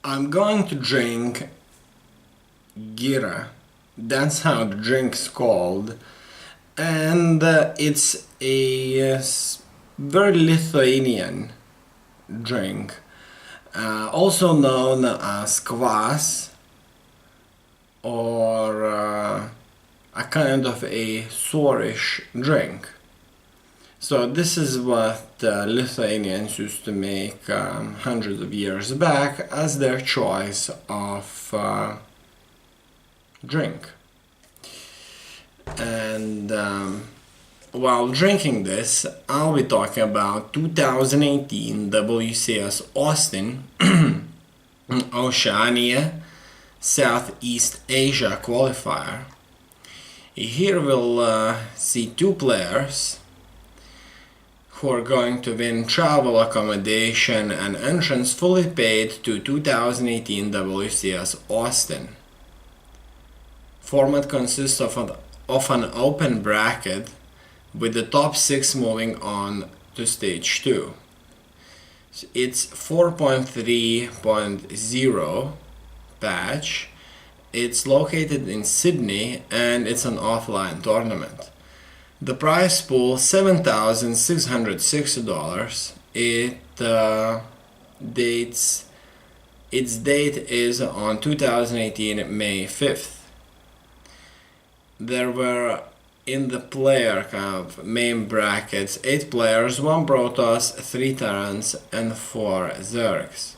I'm going to drink Gira. That's how the drink's called, and it's a very Lithuanian drink, also known as kvass, or a kind of a sourish drink. So this is what Lithuanians used to make hundreds of years back as their choice of drink. And while drinking this, I'll be talking about 2018 WCS Austin Oceania Southeast Asia Qualifier. Here we'll see two players who are going to win travel accommodation and entrance fully paid to 2018 WCS Austin. Format consists of an open bracket with the top 6 moving on to stage 2. So it's 4.3.0 patch. It's located in Sydney and it's an offline tournament. The prize pool $7,660. Its date is on 2018 May 5th. There were in the player main brackets 8 players, 1 Protoss, 3 Terrans and 4 Zergs.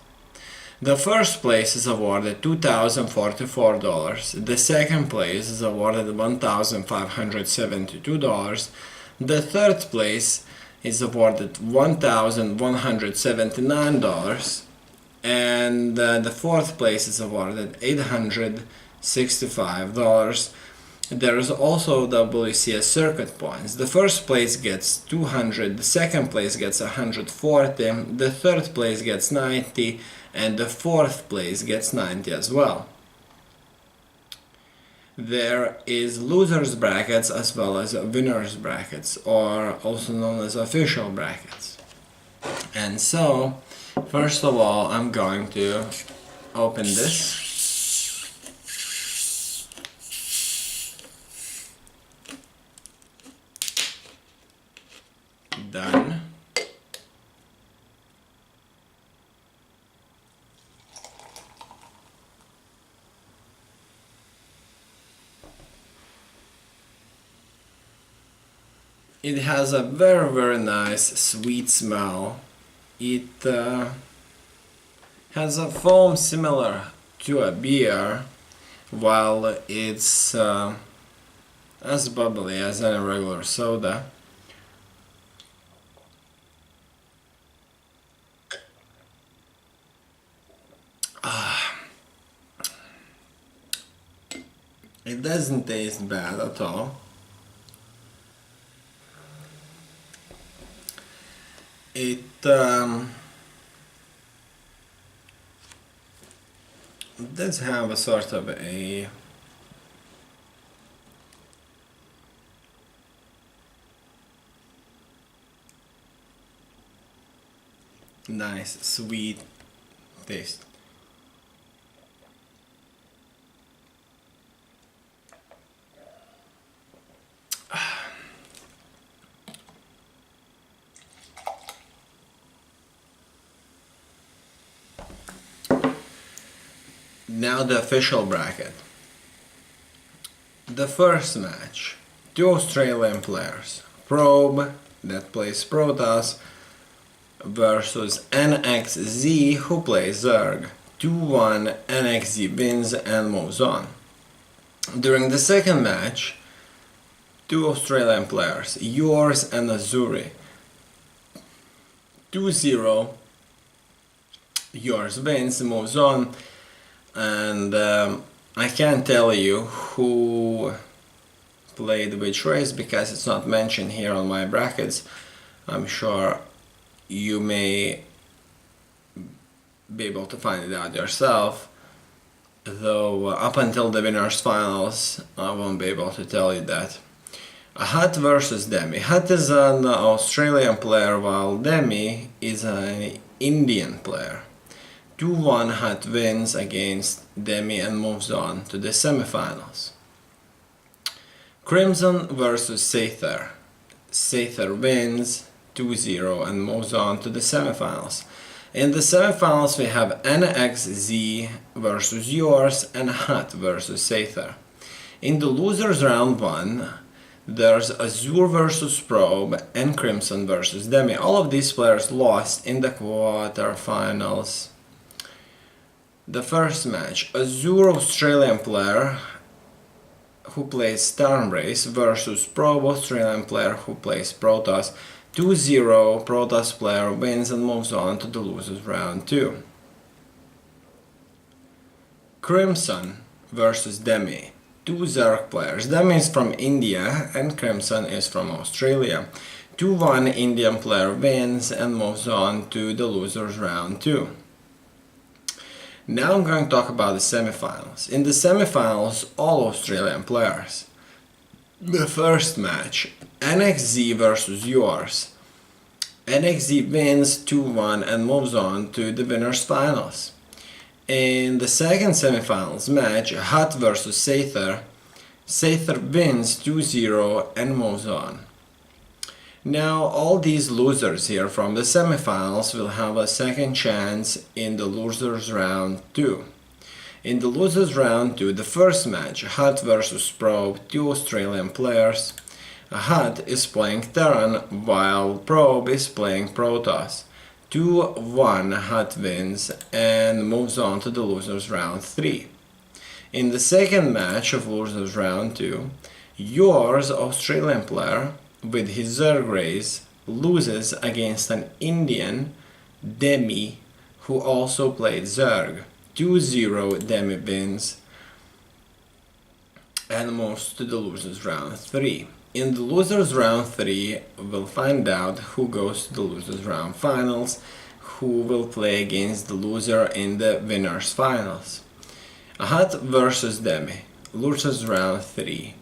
The first place is awarded $2,044, the second place is awarded $1,572, the third place is awarded $1,179, and the fourth place is awarded $865. There is also WCS circuit points. The first place gets 200, the second place gets 140, the third place gets 90, and the fourth place gets 90 as well. There is losers brackets as well as winners brackets, or also known as official brackets. And so, first of all, I'm going to open this. Done. It has a very nice sweet smell. It has a foam similar to a beer, while it's as bubbly as any regular soda. It doesn't taste bad at all. It does have a sort of a nice sweet taste. Now the official bracket. The first match, 2 Australian players, Probe, that plays Protoss, versus NXZ, who plays Zerg. 2-1, NXZ wins and moves on. During the second match, 2 Australian players, Yours and Azuri. 2-0, Yours wins, moves on. And I can't tell you who played which race because it's not mentioned here on my brackets. I'm sure you may be able to find it out yourself, though up until the winners finals I won't be able to tell you that. Hut versus Demi. Hut is an Australian player while Demi is an Indian player. 2-1 Hut wins against Demi and moves on to the semifinals. Crimson versus Sather. Sather wins 2-0 and moves on to the semifinals. In the semifinals we have NXZ versus Yours and Hut versus Sather. In the losers round 1, there's Azure versus Probe and Crimson versus Demi. All of these players lost in the quarterfinals. The first match, Azure Australian player who plays Stormbrace versus Probe Australian player who plays Protoss. 2-0, Protoss player wins and moves on to the losers round 2. Crimson versus Demi. 2 Zerg players. Demi is from India and Crimson is from Australia. 2-1 Indian player wins and moves on to the losers round 2. Now I'm going to talk about the semifinals. In the semifinals, all Australian players. The first match, NXZ versus Yours. NXZ wins 2-1 and moves on to the winners finals. In the second semifinals match, Hut versus Sather. Sather wins 2-0 and moves on. Now all these losers here from the semifinals will have a second chance in the losers round 2. In the losers round 2, the first match, Hut versus Probe, 2 Australian players. Hut is playing Terran while Probe is playing Protoss. 2-1 Hut wins and moves on to the losers round 3. In the second match of losers round 2, Yours Australian player with his Zerg race loses against an Indian Demi who also played Zerg. 2-0 Demi wins and moves to the losers round 3. In the losers round 3 we'll find out who goes to the losers round finals, who will play against the loser in the winners finals. Hut versus Demi, losers round 3.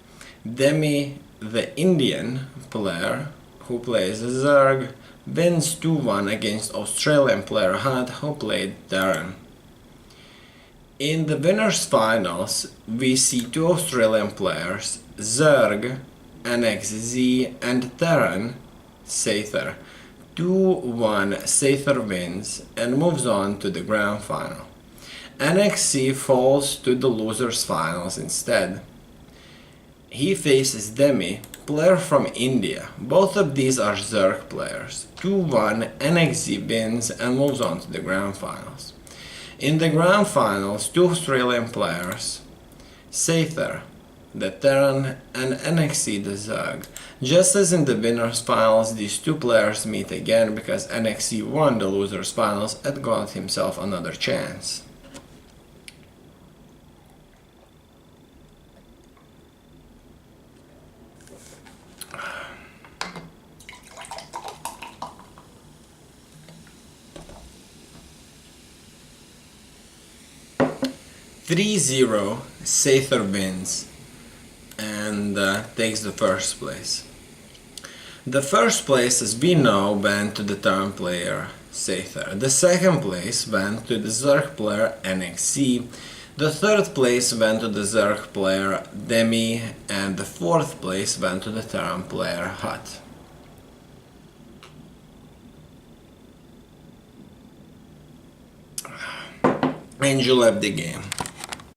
Demi, the Indian player who plays Zerg, wins 2-1 against Australian player Hut who played Terran. In the winners finals we see 2 Australian players, Zerg, NXZ and Terran, Sather. 2-1 Sather wins and moves on to the grand final. NXZ falls to the losers finals instead. He faces Demi, player from India. Both of these are Zerg players. 2-1 NXZ wins and moves on to the grand finals. In the grand finals, 2 Australian players, Sather, the Terran, and NXZ, the Zerg. Just as in the winners finals, these 2 players meet again because NXZ won the losers finals and got himself another chance. (3-0) Sather wins and takes the first place. The first place, as we know, went to the Terran player Sather. The second place went to the Zerg player NXZ. The third place went to the Zerg player Demi, and the fourth place went to the Terran player Hut. And you left the game.